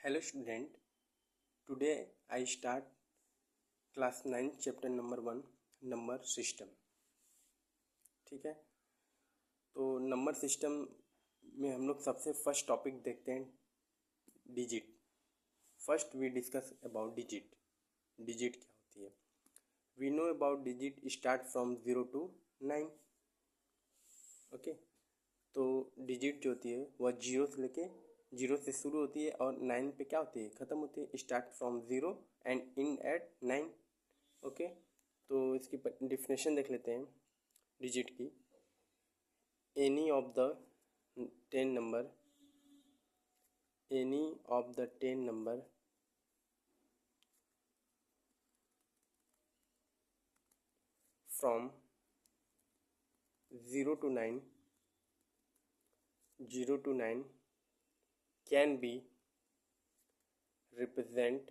Hello student, today I start class 9 chapter number 1 number system. ठीक है, तो number system में हम लोग सबसे फर्स्ट टॉपिक देखते हैं digit. First we discuss about digit. Digit क्या होती है? We know about digit start from 0 to 9। Okay, तो डिजिट जो होती है वह जीरो से शुरू होती है और 9 पे क्या होती है, ख़त्म होती है। Start from 0 and end at 9। Okay, तो इसकी डिफिनेशन देख लेते हैं डिजिट की। Any of the 10 number, any of the 10 number from 0 to 9, 0 to 9 can be represent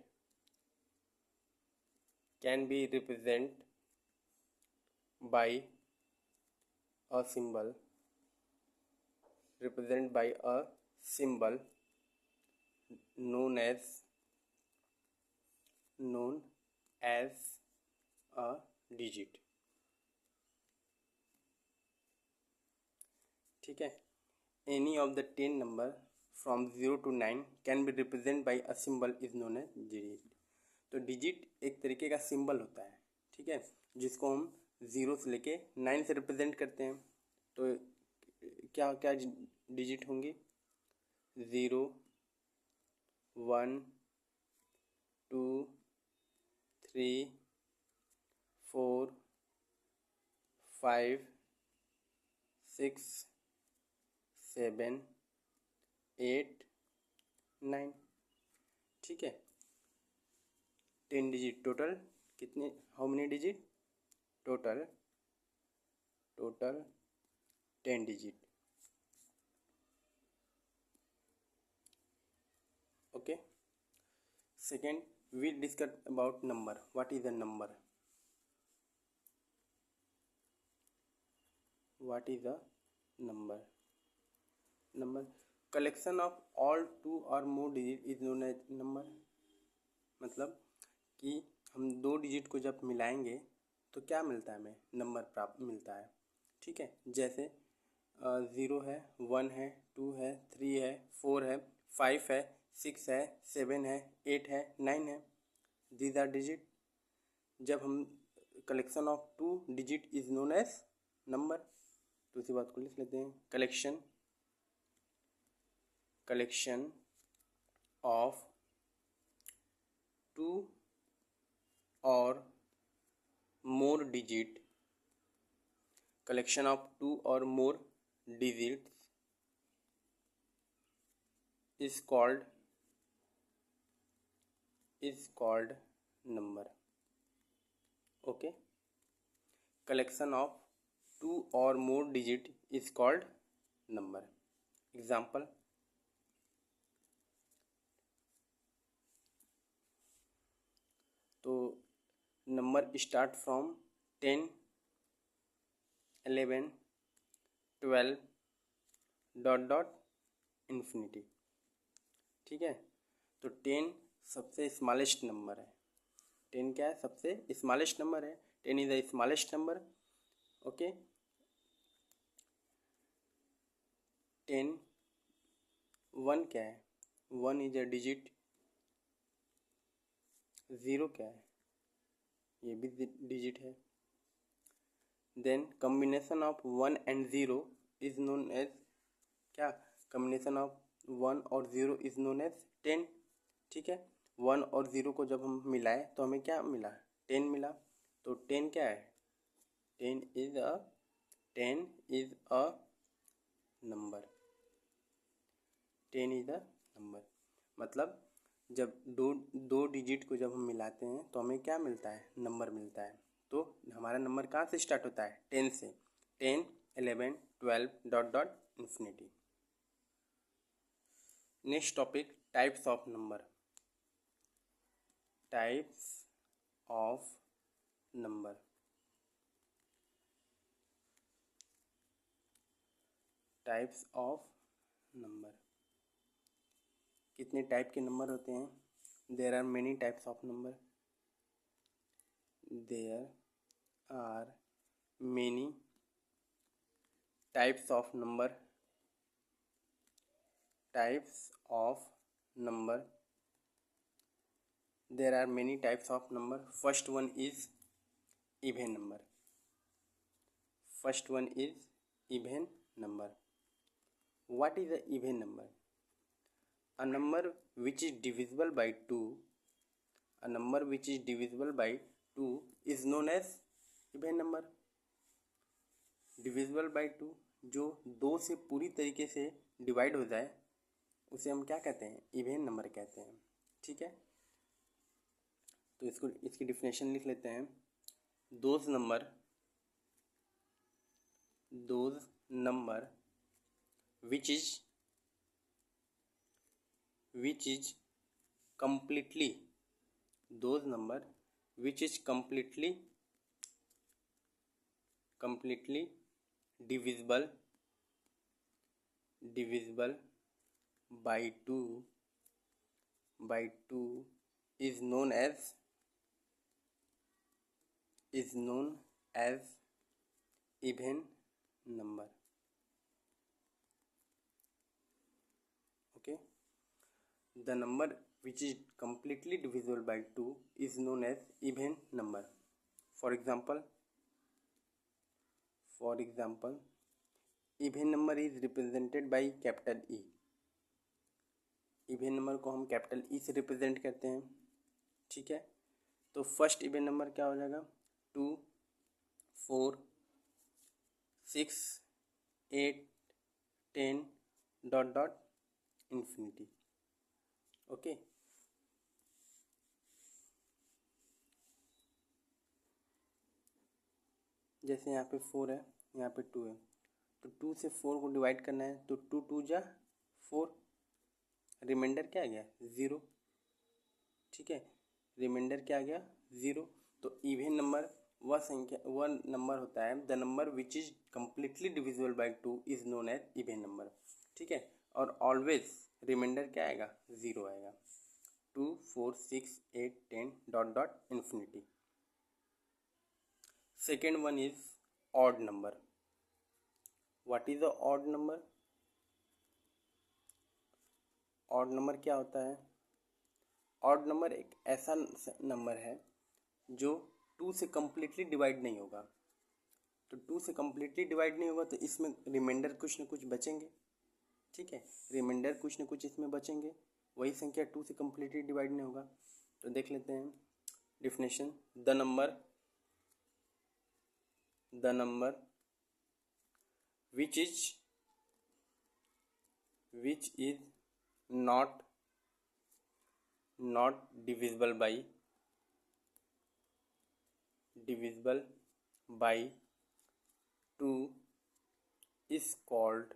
by a symbol, represent by a symbol known as a digit। ठीक है, any of the 10 number from 0 to 9 can be represent by a symbol is known as digit. तो digit एक तरीके का symbol होता है, ठीक है, जिसको हम 0 से लेके 9 से रिप्रेजेंट करते हैं। तो क्या क्या डिजिट होंगी? 0, 1, 2, 3, 4, 5, 6, 7, 8, 9। ठीक है, 10 डिजिट टोटल कितने, how many digit? Total 10 digit. Okay, second we discuss about number. What is the number? What is the number? Number collection of all 2 और more digit is known as number. मतलब कि हम 2 digit को जब मिलाएंगे तो क्या मिलता है, हमें नंबर प्राप्त मिलता है। ठीक है, जैसे 0 है, 1 है, 2 है, 3 है, 4 है, 5 है, 6 है, 7 है, 8 है, 9 है। These are digit. जब हम collection of 2 digit is known as number. तो उसी बात को लिख लेते हैं, कलेक्शन ऑफ 2 और मोर डिजिट, कलेक्शन ऑफ 2 और मोर digits is called number। okay, collection of 2 or more digit is called number। example, तो number start from 10, 11, 12 dot dot infinity. ठीक है, तो 10 सबसे स्मॉलेस्ट नंबर है। 10 क्या है? सबसे स्मॉलेस्ट नंबर है। 10 is the smallest number. Okay, 10, 1 क्या है? 1 इज अ डिजिट। 0 क्या है? ये भी डिजिट है। Then combination of 1 and 0 is known as क्या? कम्बिनेशन ऑफ 1 और 0 इज नोन एज 10। ठीक है, 1 और 0 को जब हम मिलाए तो हमें क्या मिला? 10 मिला। तो 10 क्या है? 10 is a number. 10 is a number. मतलब जब दो डिजिट को जब हम मिलाते हैं तो हमें क्या मिलता है? नंबर मिलता है। तो हमारा नंबर कहाँ से स्टार्ट होता है? 10 से। 10, 11, 12 dot dot infinity. Next topic, types of number. Types of number. Types of number कितने टाइप के नंबर होते हैं? There are many types of number. There are many types of number. Types of number. There are many types of number. First one is even number. First one is even number. What is a even number? A number which is divisible by 2. A number which is divisible by 2 is known as even number. Divisible by 2, जो 2 से पूरी तरीके से divide हो जाए उसे हम क्या कहते हैं? इवन नंबर कहते हैं। ठीक है, तो इसकी डिफिनेशन लिख लेते हैं। Those number which is completely, those number which is completely divisible by 2 is known as even number. Okay, the number which is completely divisible by 2 is known as even number. For example, even number is represented by capital E. Even number को हम capital E से represent करते हैं। ठीक है, तो first even number क्या हो जाएगा? 2, 4, 6, 8, 10 ... infinity. ओके, जैसे यहाँ पे 4 है, यहाँ पे 2 है, तो 2 से 4 को डिवाइड करना है, तो 2 2 जा 4, रिमाइंडर क्या आ गया? 0। ठीक है, रिमाइंडर क्या आ गया? 0। तो इवन नंबर वह नंबर होता है, the number which is completely divisible by 2 is known as even number. ठीक है, और ऑलवेज रिमाइंडर क्या आएगा? 0 आएगा। 2, 4, 6, 8, 10 ... infinity. Second one is odd number. What is the odd number? Odd number क्या होता है? ऑड नंबर एक ऐसा नंबर है जो 2 से कम्प्लीटली डिवाइड नहीं होगा। तो 2 से कम्प्लीटली डिवाइड नहीं होगा तो इसमें रिमाइंडर कुछ न कुछ बचेंगे। ठीक है, रिमाइंडर कुछ न कुछ इसमें बचेंगे, वही संख्या 2 से कम्प्लीटली डिवाइड नहीं होगा। तो देख लेते हैं definition. The number which is not divisible by 2 is called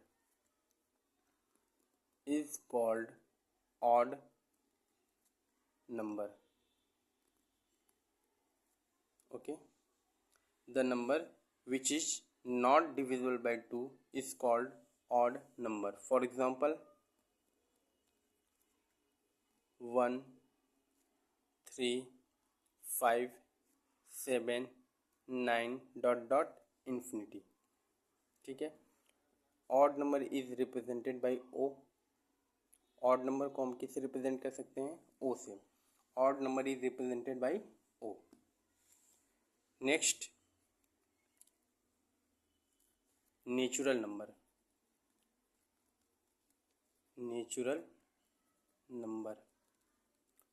odd number. Okay, the number which is not divisible by 2 is called odd number. For example, 1, 3, 5, 7, 9 ... infinity. ठीक है, odd number is represented by O. Odd number को हम किससे represent कर सकते हैं? O से। Odd number is represented by O. Next, natural number.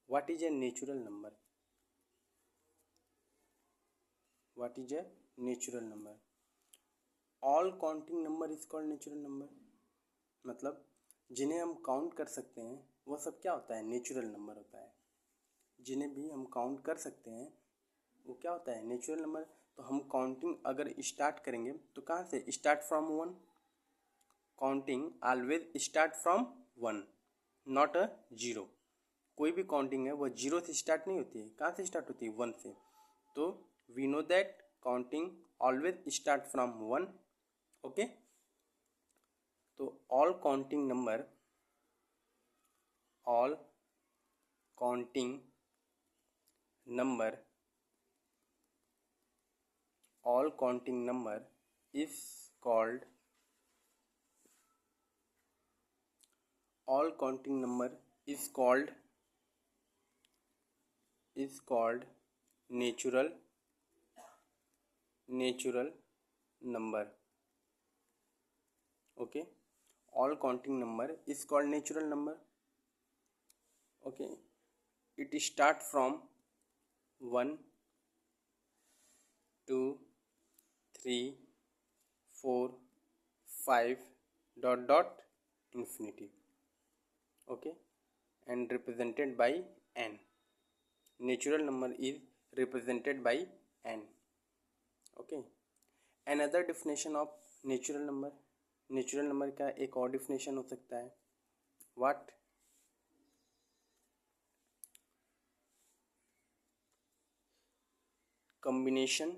What is a natural number? All counting number is called natural number. मतलब जिन्हें हम काउंट कर सकते हैं वो सब क्या होता है? नेचुरल नंबर होता है। जिन्हें भी हम काउंट कर सकते हैं वो क्या होता है? Natural number. तो हम काउंटिंग अगर स्टार्ट करेंगे तो कहाँ से? Start from 1। Counting always start from 1, not a 0। कोई भी काउंटिंग है वो 0 से स्टार्ट नहीं होती है। कहाँ से स्टार्ट होती है? 1 से। तो we know that counting always start from 1। Okay, तो all counting number all counting number is called natural number. Okay, all counting number is called natural number. Okay, it start from 1 2 3 4 5 dot dot infinity. Okay, and represented by n. Natural number is represented by n. Okay, another definition of natural number का एक और definition हो सकता है. What? Combination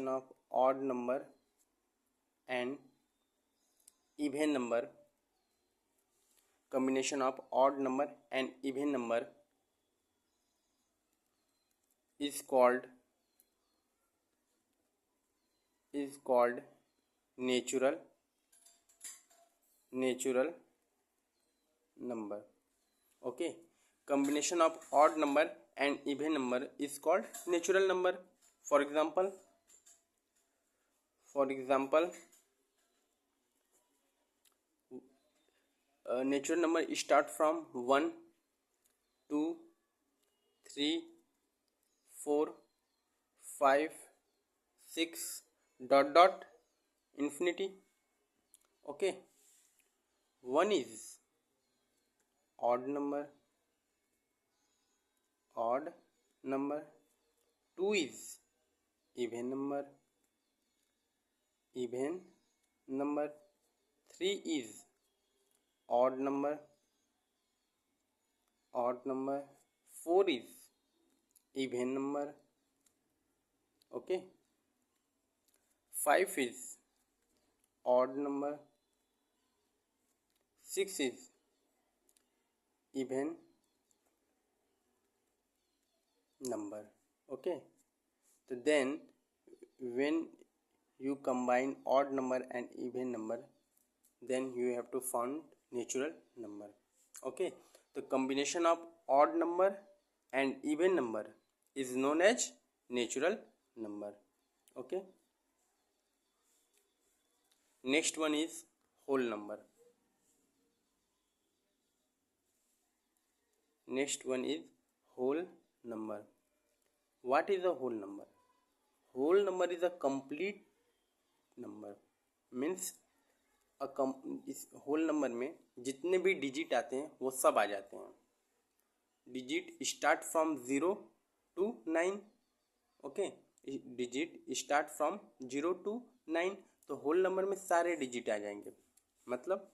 of odd number and even number. Combination of odd number and even number is called natural number. Okay, combination of odd number and even number is called natural number. For example, natural number start from 1 2 3 4 5 6 dot dot infinity. Okay, 1 is odd number, 2 is even number, 3 is odd number, 4 is even number. Okay, 5 is odd number, 6 is even number. Okay, so then when you combine odd number and even number, then you have to find natural number. Okay, the combination of odd number and even number is known as natural number. Okay, next one is whole number. What is a whole number? Whole number is a complete number. Means इस whole number में जितने भी digit आते हैं वो सब आ जाते हैं. Digit start from 0 to 9. Okay, digit start from 0 to 9. तो होल नंबर में सारे डिजिट आ जाएंगे. मतलब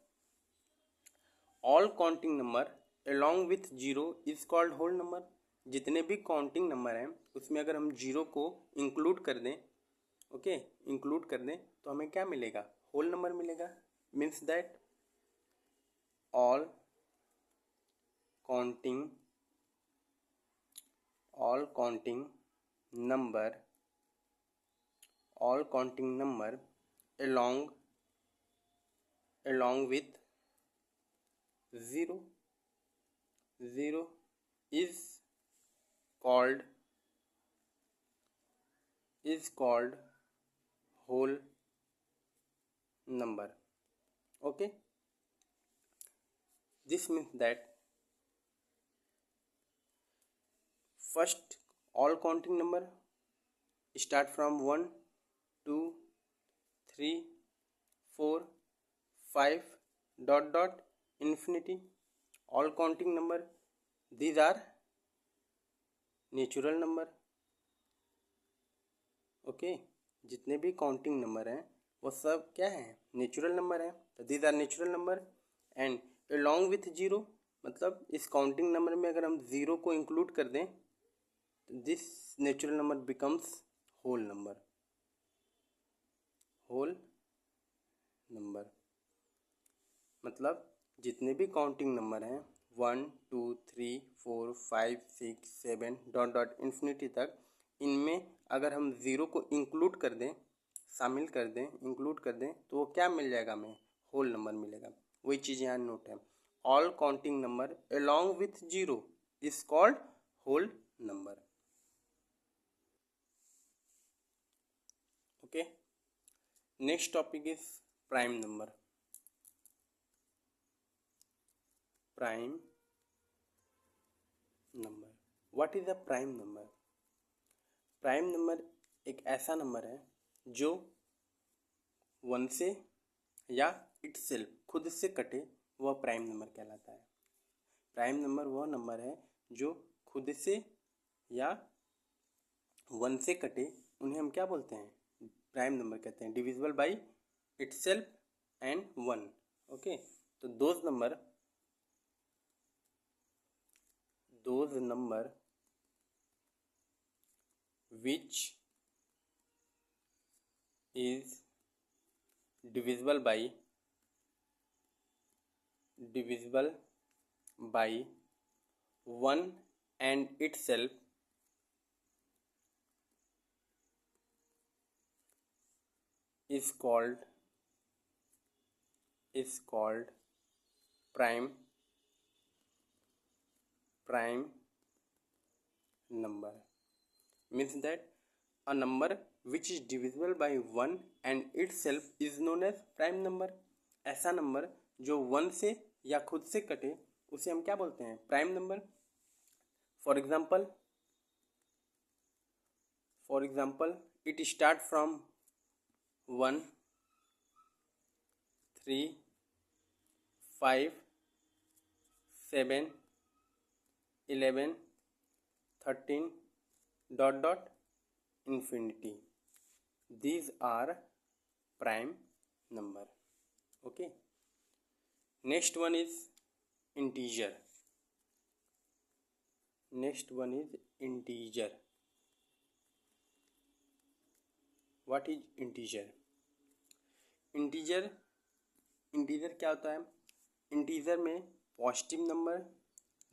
all counting number along with 0 is called whole number. जितने भी काउंटिंग नंबर हैं उसमें अगर हम 0 को इंक्लूड कर दें, इंक्लूड कर दें तो हमें क्या मिलेगा? होल नंबर मिलेगा. Means that all counting number along with 0 is called whole number. Okay, this means that first all counting number start from 1 2 3 4 5 dot dot infinity. All counting number, these are natural number. Okay, जितने भी counting number हैं वो सब क्या है? Natural number है. तो these are natural number. And along with 0, मतलब इस काउंटिंग नंबर में अगर हम 0 को इंक्लूड कर दें तो this natural number becomes whole number. whole number मतलब जितने भी काउंटिंग नंबर हैं 1 2 3 4 5 6 7 डॉट डॉट इन्फिनिटी तक, इनमें अगर हम ज़ीरो को इंक्लूड कर दें, शामिल कर दें, इंक्लूड कर दें, तो वो क्या मिल जाएगा हमें? होल नंबर मिलेगा। वही चीज़ यहाँ नोट है, all counting number along with zero is called whole number. Okay, next topic is prime number. Prime number, what is a prime number? Prime number एक ऐसा नंबर है जो 1 से या इटसेल्फ खुद से कटे, वह प्राइम नंबर कहलाता है। प्राइम नंबर वह नंबर है जो खुद से या 1 से कटे, उन्हें हम क्या बोलते हैं? प्राइम नंबर कहते हैं। Divisible by itself and 1। Okay, तो those number which is divisible by 1 and itself is called prime number. Means that a number which is divisible by 1 and itself is known as prime number. ऐसा number जो 1 से या खुद से कटे, उसे हम क्या बोलते हैं? Prime number. For example it start from 1 3 5 7 11 13 dot dot infinity. These are prime number. Okay, next one is integer. What is integer? Integer क्या होता है? इंटीजर में पॉजिटिव नंबर,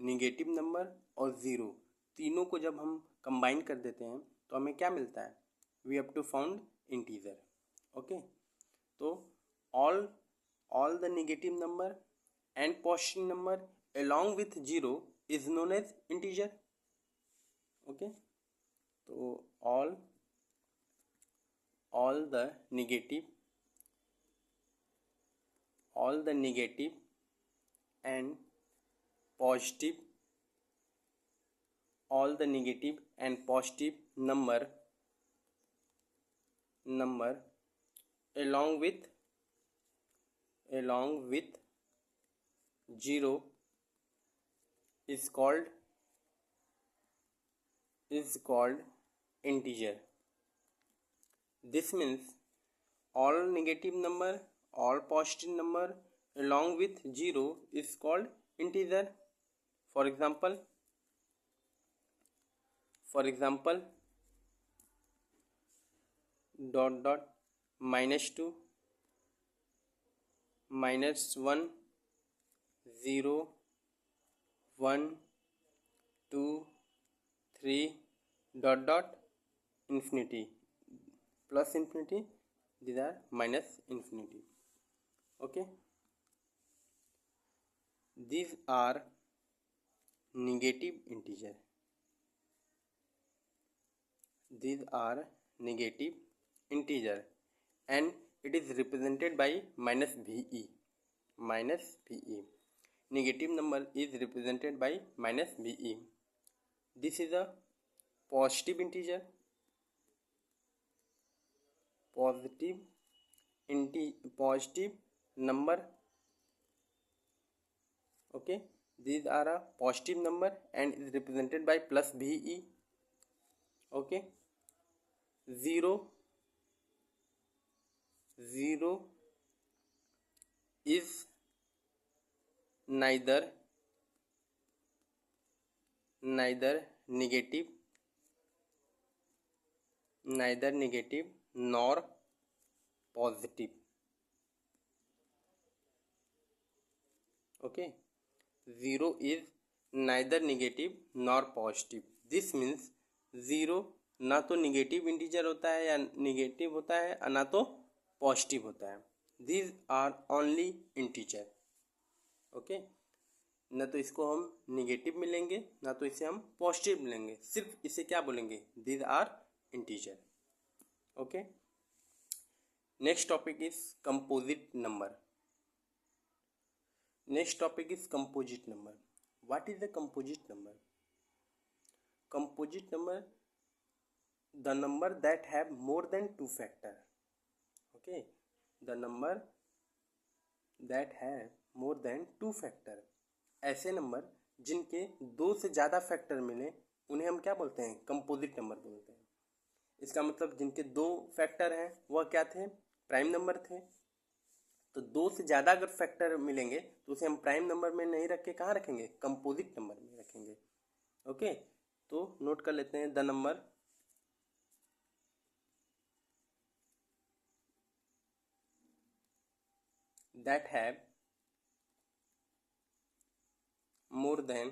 निगेटिव नंबर और ज़ीरो, तीनों को जब हम कंबाइन कर देते हैं तो हमें क्या मिलता है? We have to found integer. Okay, तो all the negative number and positive number along with zero is known as integer. Okay, तो all the negative and positive number along with zero is called integer. This means all negative number, all positive number along with zero is called integer. For example, dot dot -2 -1 0 1 2 3 dot dot infinity plus infinity, these are minus infinity. Okay, these are negative integer. And it is represented by minus VE. Negative number is represented by minus VE. This is a positive integer. Positive number. Okay, these are a positive number and is represented by plus VE. Okay, zero is neither negative neither negative nor positive. Okay, 0 is neither negative nor positive. This means 0 ना तो negative integer होता है या negative होता है और ना तो पॉजिटिव होता है. These are only integer. Okay, ना तो इसको हम नेगेटिव मिलेंगे ना तो इसे हम पॉजिटिव मिलेंगे, सिर्फ इसे क्या बोलेंगे, these are integer. Okay, next topic is composite number. Next topic is composite number. What is the composite number? Composite number, the number that have more than two factor. Okay, the number that have more than two factor. ऐसे number जिनके दो से ज़्यादा factor मिले उन्हें हम क्या बोलते हैं, कंपोजिट नंबर बोलते हैं. इसका मतलब जिनके दो फैक्टर हैं वह क्या थे, प्राइम नंबर थे. तो दो से ज़्यादा अगर फैक्टर मिलेंगे तो उसे हम प्राइम नंबर में नहीं रख के कहाँ रखेंगे, कंपोजिट नंबर में रखेंगे. ओके, तो नोट कर लेते हैं, the number that have more than,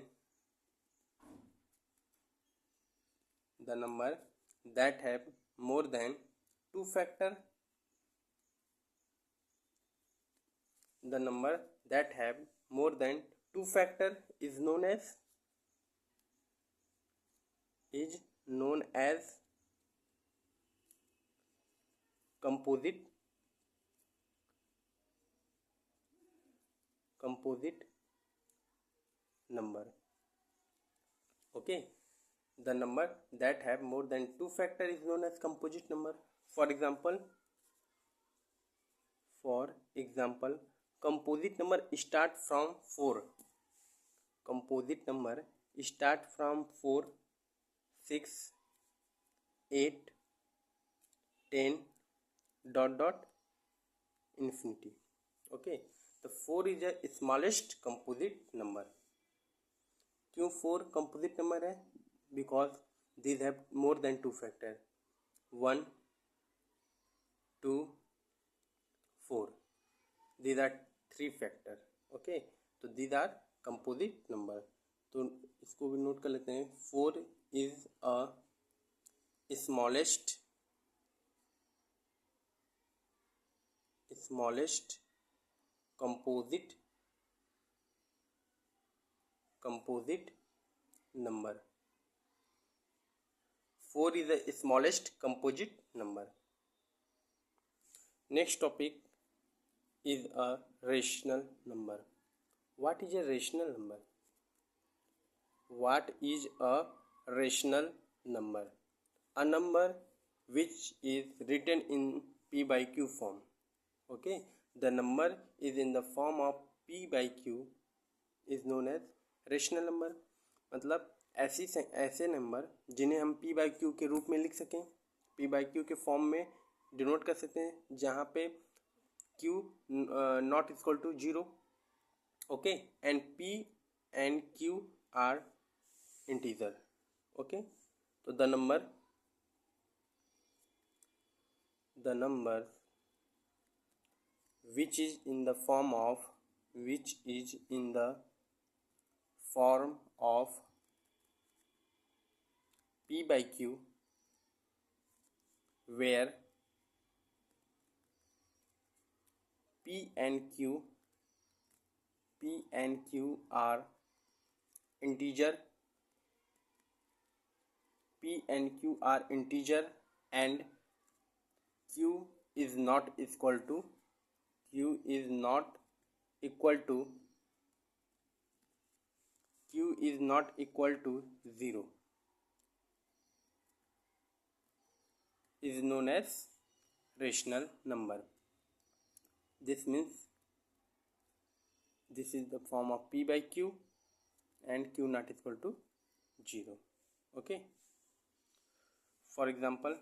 the number that have more than two factor, the number that have more than two factor is known as composite number. Okay, the number that have more than two factor is known as composite number. For example, composite number start from 4. Composite number start from 4, 6, 8, 10 ... infinity. Okay, the 4 is the smallest composite number. क्यों 4 composite number है? Because these have more than two factor, 1, 2, 4. These are three factor. Okay, तो these are composite number. तो इसको भी note कर लेते हैं. 4 is a smallest composite number. 4 is the smallest composite number. Next topic is a rational number. What is a rational number? What is a rational number? A number which is written in p by q form. Okay, the number is in the form of p by q is known as rational number. मतलब ऐसे number जिन्हें हम p by q के रूप में लिख सकें, p by q के फॉर्म में डिनोट कर सकते हैं, जहाँ पे q not equal to 0. Okay, and p and q are integer. Okay, तो the number which is in the form of p by q, where p and q are integer, and q is not equal to 0, is known as rational number. This means this is the form of p by q and q not equal to 0. Okay, for example,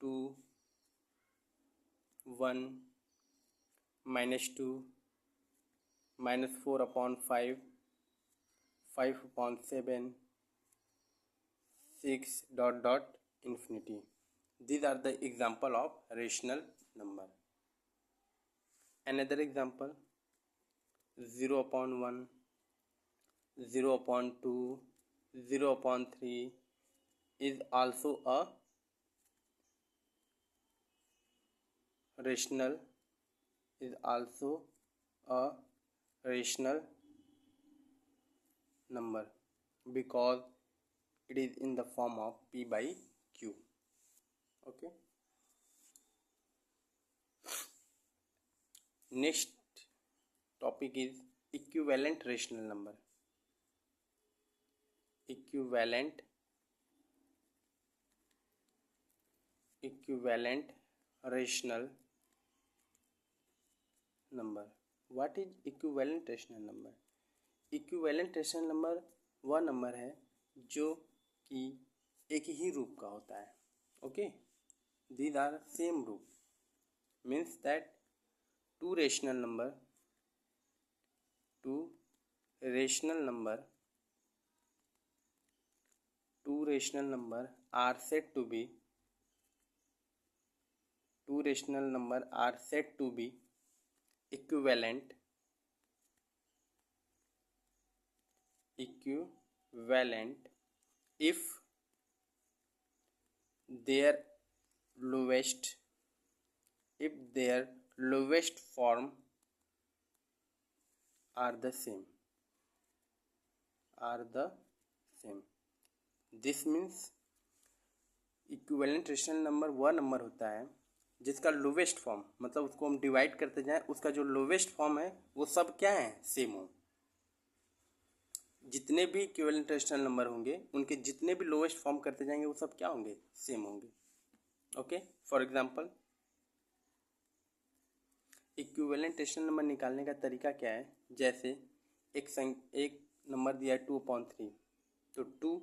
2, 1, -2, -4/5, 5/7, 6 dot dot infinity. These are the example of rational number. Another example, 0/1, 0/2, 0/3 is also a rational number because it is in the form of P by Q. Okay. Next topic is equivalent rational number. Equivalent rational number. What is equivalent rational number? Equivalent rational number वह number है जो कि एक ही रूप का होता है. Okay, these are same रूप. Means that two rational number are said to be equivalent if their lowest form are the same. This means equivalent rational number वह नंबर होता है जिसका लोवेस्ट फॉर्म, मतलब उसको हम डिवाइड करते जाएं, उसका जो लोवेस्ट फॉर्म है वो सब क्या है, सेम हो. जितने भी इक्विवेलेंट रेशनल नंबर होंगे उनके जितने भी लोवेस्ट फॉर्म करते जाएंगे वो सब क्या होंगे, सेम होंगे. Okay, for example equivalent rational number निकालने का तरीका क्या है. जैसे एक नंबर दिया है 2/3, तो 2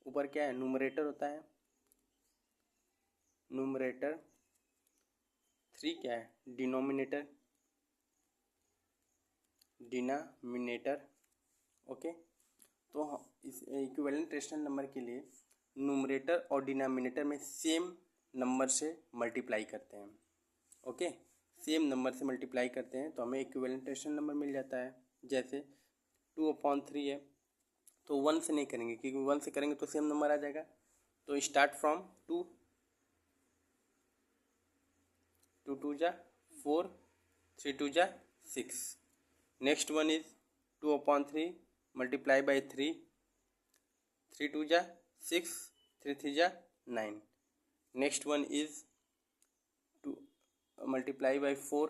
ऊपर क्या है, न्यूमरेटर होता है, न्यूमरेटर. 3 क्या है, डिनोमिनेटर. ओके, तो इस इक्विवेलेंट रेशनल नंबर के लिए न्यूमरेटर और डिनोमिनेटर में सेम नंबर से मल्टीप्लाई करते हैं. ओके, सेम नंबर से मल्टीप्लाई करते हैं तो हमें इक्विवेलेंट रेशनल नंबर मिल जाता है. जैसे 2/3 है तो 1 से नहीं करेंगे क्योंकि 1 से करेंगे तो सेम नंबर आ जाएगा. तो स्टार्ट फ्रॉम 2, 2 2 जा 4, 3 2 जा 6. Next one is 2/3 multiply by 3, 3 2 जा 6, 3 3 जा 9. Next one is 2 multiply by 4,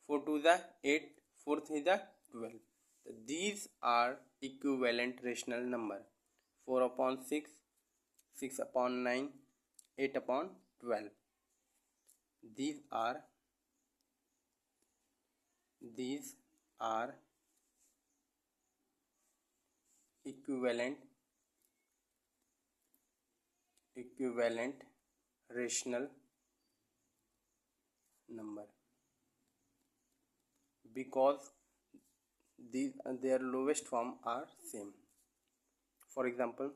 4 2 जा 8, 4 3 जा 12. These are equivalent rational number. 4/6, 6/9, 8/12. These are equivalent rational number because their lowest form are same. For example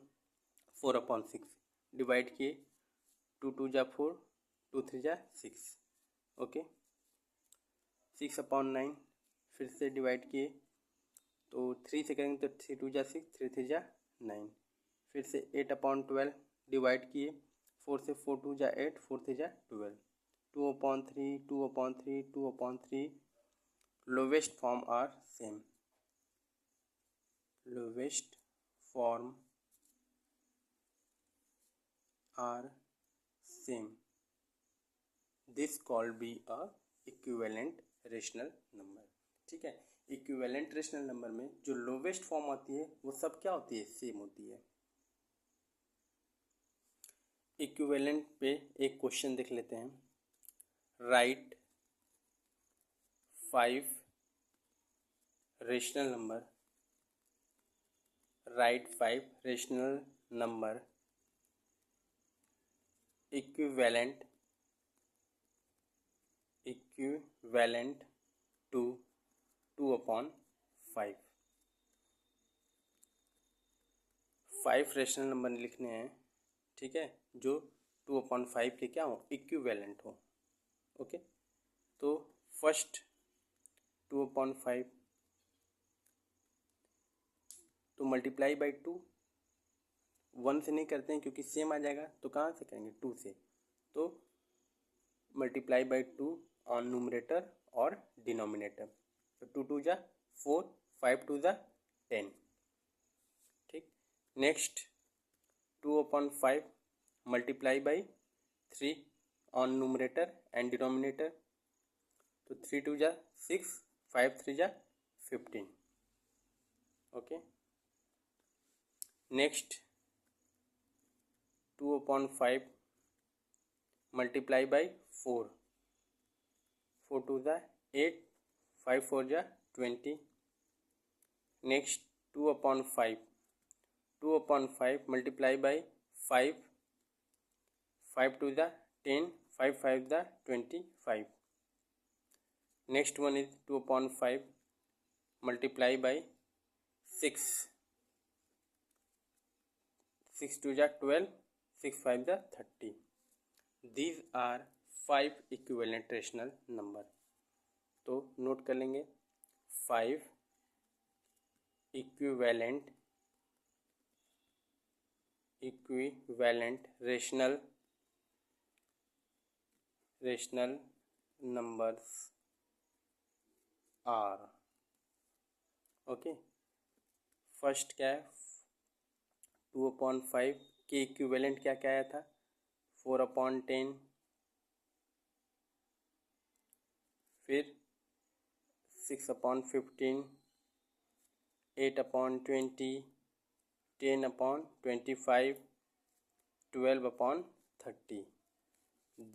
4/6 divide किए, 2 2 जा 4, 2 3 जा 6. Okay, 6/9 फिर से डिवाइड किए तो 3 से करेंगे तो 3 2 जा 6, 3 3 जा 9. फिर से 8/12 डिवाइड किए, 4 से 4 2 जा 8, 4 3 जा 12. 2/3, 2/3, 2/3 lowest form are same. Lowest form are same. This called be a equivalent rational number. ठीक है, इक्विवेलेंट रेशनल नंबर में जो लोवेस्ट फॉर्म आती है वो सब क्या होती है, सेम होती है. इक्विवेलेंट पे एक क्वेश्चन देख लेते हैं. Write 5 rational number, write 5 rational number equivalent to 2/5. 5 rational number लिखने हैं, ठीक है, जो 2/5 के क्या हो, इक्विवेलेंट हो। ओके, तो फर्स्ट 2/5 तो मल्टीप्लाई बाई 2, 1 से नहीं करते हैं क्योंकि सेम आ जाएगा, तो कहाँ से करेंगे, 2 से। तो मल्टीप्लाई बाई 2 ऑन न्यूमरेटर और डिनोमिनेटर, तो 2 2 जा 4, 5 2 जा 10। ठीक, next 2/5 multiply by 3 on numerator and denominator, तो 3 2 जा 6, 5 3 जा 15। ओके, नेक्स्ट 2/5 मल्टीप्लाई बाई 4, 4 2 जा 8, 5 4 जा 20। नेक्स्ट 2/5 मल्टीप्लाई बाई 5, 5 2 जा 10, 5 5 जा 25। Next one is 2/5 multiply by 6, 6 2 जा 12, 6 5 जा 30। These are 5 equivalent rational number. तो नोट कर लेंगे 5 equivalent rational numbers are. Okay, first क्या है, 2/5 के इक्विवेलेंट क्या क्या आया था, 4/10, फिर 6/15, 8/20, 10/25, 12/30।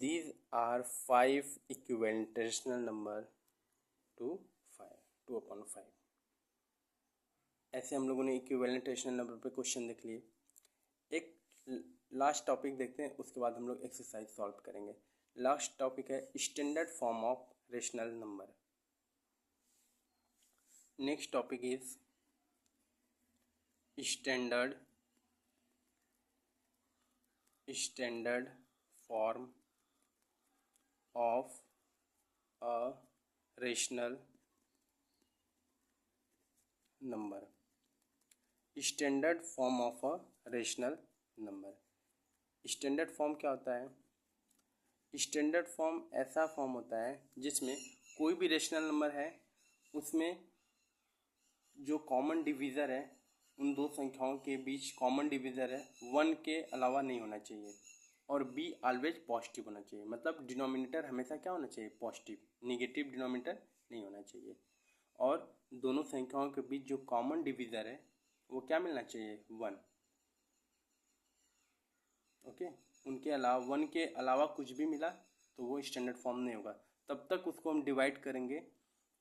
These are 5 equivalent rational number to 2/5। ऐसे हम लोगों ने इक्विवेलेंट रेशनल नंबर पे क्वेश्चन देख लिए। एक लास्ट टॉपिक देखते हैं, उसके बाद हम लोग एक्सरसाइज सॉल्व करेंगे। लास्ट टॉपिक है standard form of rational number. Next topic is standard form of a rational number. Standard form of a rational number. Standard form क्या होता है, स्टैंडर्ड फॉर्म ऐसा फॉर्म होता है जिसमें कोई भी रेशनल नंबर है, उसमें जो कॉमन डिवीज़र है, उन दो संख्याओं के बीच कॉमन डिवीज़र है 1 के अलावा नहीं होना चाहिए, और बी ऑलवेज पॉजिटिव होना चाहिए। मतलब डिनोमिनेटर हमेशा क्या होना चाहिए, पॉजिटिव, निगेटिव डिनोमिनेटर नहीं होना चाहिए। और दोनों संख्याओं के बीच जो कॉमन डिवीज़र है वो क्या मिलना चाहिए, 1। ओके, उनके अलावा 1 के अलावा कुछ भी मिला तो वो स्टैंडर्ड फॉर्म नहीं होगा। तब तक उसको हम डिवाइड करेंगे,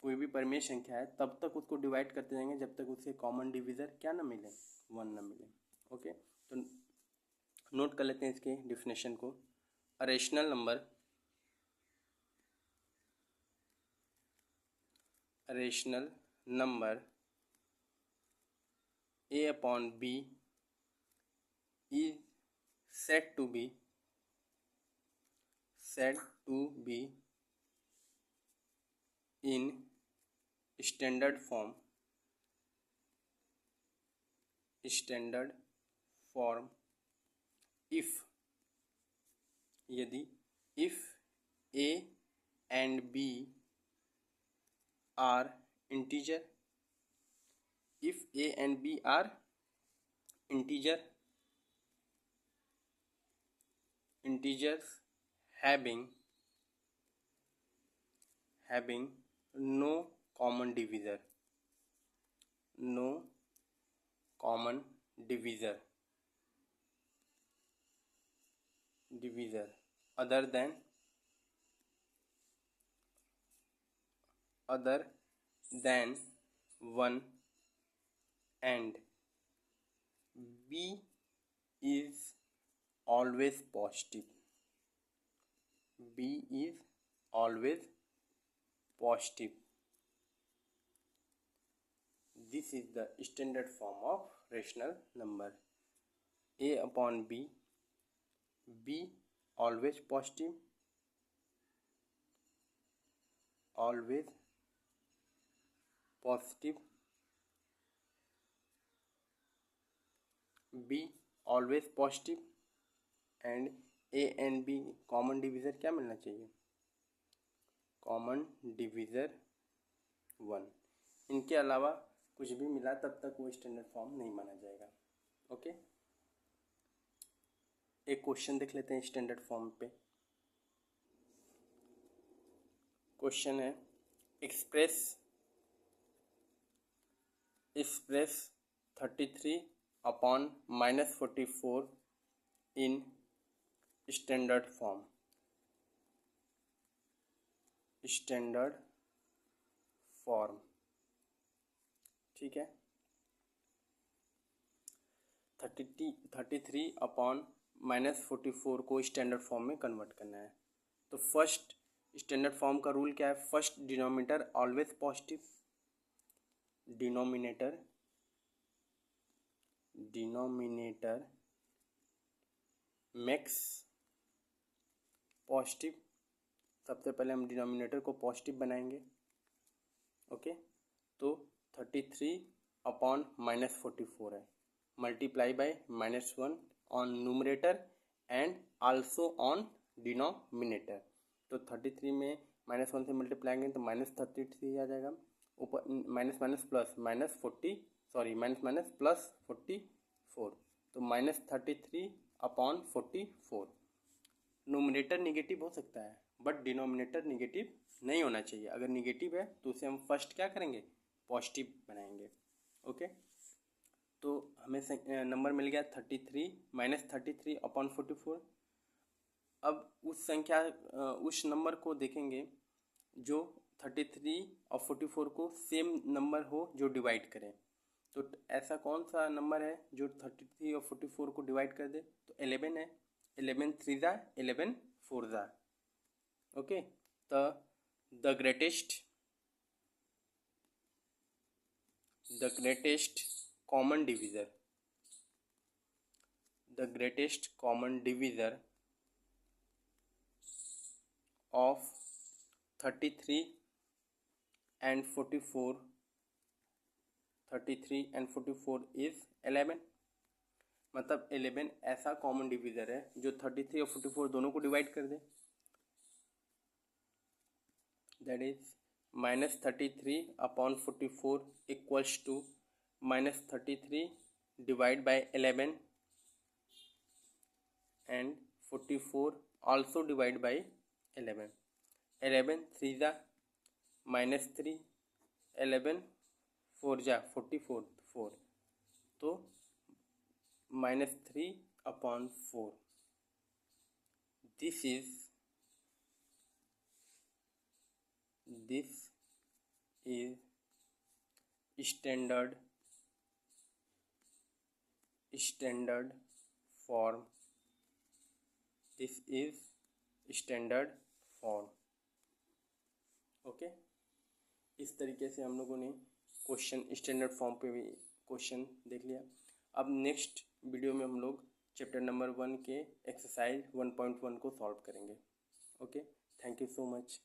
कोई भी परिमेय संख्या है तब तक उसको डिवाइड करते जाएंगे जब तक उसके कॉमन डिवीज़र क्या ना मिले, 1 ना मिले। ओके, तो नोट कर लेते हैं इसके डिफिनेशन को। A rational number A/B is said to be in standard form if यदि if A and B are integer, if A and B are integers having no common divisor other than 1 and B is always positive. This is the standard form of rational number. A upon B, B always positive, always positive, B always positive, and A and B common divisor क्या मिलना चाहिए, common divisor 1। इनके अलावा कुछ भी मिला तब तक वो स्टैंडर्ड फॉर्म नहीं माना जाएगा। ओके, एक क्वेश्चन देख लेते हैं स्टैंडर्ड फॉर्म पे। क्वेश्चन है express 33 upon -44 in standard form. Standard form, ठीक है। 33 अपॉन -44 को स्टैंडर्ड फॉर्म में कन्वर्ट करना है। तो फर्स्ट स्टैंडर्ड फॉर्म का रूल क्या है, first denominator always positive, denominator max positive. सबसे पहले हम डिनोमिनेटर को पॉजिटिव बनाएंगे। ओके, तो 33 अपॉन -44 है, multiply by -1 on numerator and also on denominator. तो 33 में -1 से मल्टीप्लाई करें तो -33 आ जाएगा, ऊपर minus minus plus minus plus 44, तो -33 अपॉन 44। न्यूमरेटर निगेटिव हो सकता है बट डिनोमिनेटर निगेटिव नहीं होना चाहिए। अगर निगेटिव है तो उसे हम फर्स्ट क्या करेंगे, पॉजिटिव बनाएंगे। ओके, तो हमें नंबर मिल गया 33 -33 अपॉन 44। अब उस नंबर को देखेंगे जो 33 और 44 को सेम नंबर हो जो डिवाइड करें। तो ऐसा कौन सा नंबर है जो 33 और 44 को डिवाइड कर दे, तो 11 है। 11 3 ज़ा 11 4 ज़ा। ओके, तो the greatest common divisor of 33 and 44 is 11। मतलब 11 ऐसा कॉमन डिवीज़र है जो 33 और 44 दोनों को डिवाइड कर दे। That is -33 upon 44 equals to -33 divide by 11 and 44 also divide by 11। 11 3 ज़ा -3, 11 4 ज़ा 44 4, तो -3 upon 4। This is standard form. This is standard form. Okay, इस तरीके से हम लोगों ने क्वेश्चन स्टैंडर्ड फॉर्म पे भी क्वेश्चन देख लिया। अब नेक्स्ट वीडियो में हम लोग चैप्टर नंबर 1 के एक्सरसाइज 1.1 को सॉल्व करेंगे। Okay, thank you so much.